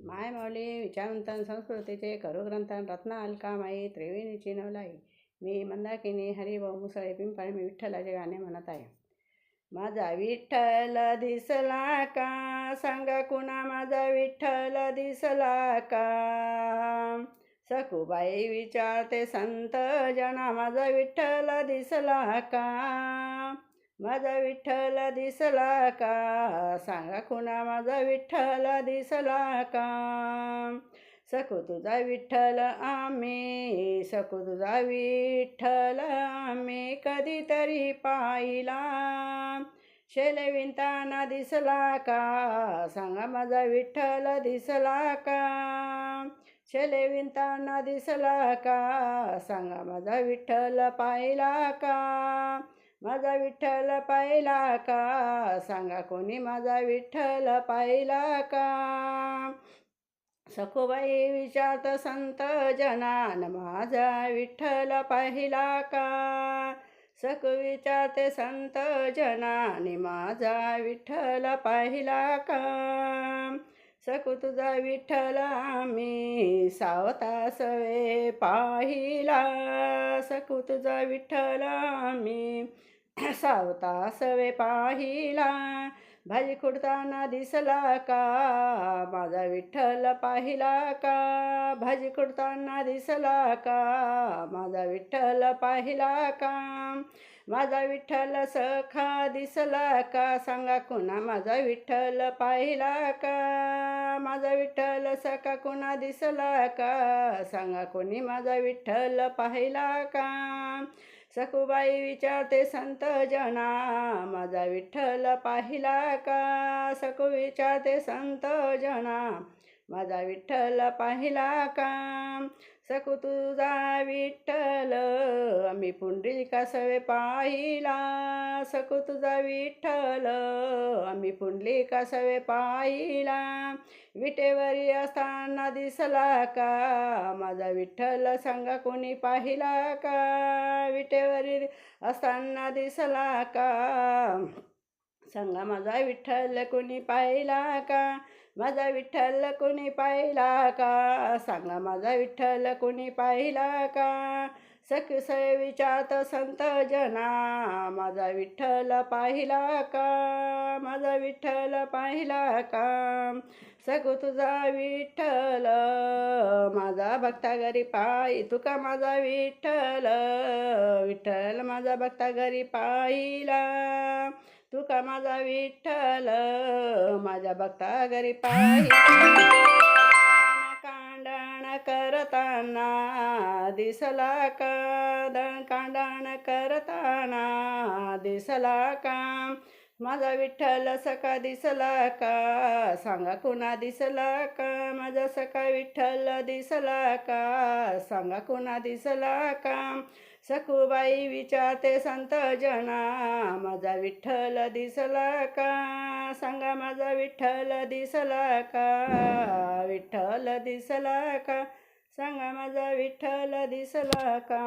माय माऊली विचारवंतन संस्कृतीचे करुग्रंथन रत्न अलकामाई त्रिवेणीची नवलाई. मी मंदाकिनी हरिभाऊ मुसळे पिंपळ मी विठ्ठलाचे गाणे म्हणत आहे. माझा विठ्ठल दिसला का, सांगा कुणा माझा विठ्ठल दिसला का. सखूबाई विचारते संत जना, माझा विठ्ठल दिसला का. माझा विठ्ठल दिसला का, सांगा कुणा माझा विठ्ठल दिसला का. सकू तुझा विठ्ठल आम्ही, सकू तुझा विठ्ठल आम्ही कधीतरी पाहिला. शेले विणताना दिसला का, सांगा माझा विठ्ठल दिसला का. शेले विणताना दिसला का, सांगा माझा विठ्ठल पाहिला का. माझा विठ्ठल पाहिला का, सांगा कोणी माझा विठ्ठल पाहिला का. सखूबाई विचारत संत जनान, माझा विठ्ठल पाहिला का. सखू विचारते संत जनाने, माझा विठ्ठल पाहिला का. सकू तुझा विठ्ठल आम्ही सावतासवे पाहिला. सकू तुझा विठ्ठल आम्ही सावतासवे पाहिला. भाजी खुडताना दिसला का, माझा विठ्ठल पाहिला का. भाजी खुडताना दिसला का, माझा विठ्ठल पाहिला का. माझा विठ्ठल सखा दिसला का, सांगा कुणा माझा विठ्ठल पाहिला का. माझा विठ्ठल सखा कुणा दिसला का, सांगा कोणी माझा विठ्ठल पाहिला का. सखूबाई विचारते संत जना, माझा विठ्ठल पाहिला का. सकू विचारते संत जना, माझा विठ्ठल पाहिला का. सकू तुझा विठ्ठल आम्ही पुंडलिकासवे पाहिला. सकू तुझा विठ्ठल आम्ही पुंडलिकासवे पाहिला. विटेवरी असताना दिसला का, माझा विठ्ठल सांगा कोणी पाहिला का. विटेवरी असताना दिसला का, सांगा माझा विठ्ठल कोणी पाहिला का. माझा विठ्ठल कोणी पाहिला का, सांगा माझा विठ्ठल कोणी पाहिला का. सखूसवे विचारत संत जना, माझा विठ्ठल पाहिला का. माझा विठ्ठल पाहिला का. सकू तुझा विठ्ठल माझा भक्ता घरी पायी, तुका माझा विठ्ठल विठ्ठल माझा भक्ता घरी पाहिला. तुका माझा विठ्ठल माझ्या भक्ता घरी पाहिला. कांडण करताना दिसला का, कांडण करताना दिसला का. माझा विठ्ठल सखा दिसला का, सांगा कुणा दिसला का. माझा सखा विठ्ठल दिसला का, सांगा कुणा दिसला का. सखूबाई विचारते संत जना, माझा विठ्ठल दिसला का. सांगा माझा विठ्ठल दिसला का. विठ्ठल दिसला का, सांगा माझा विठ्ठल दिसला का.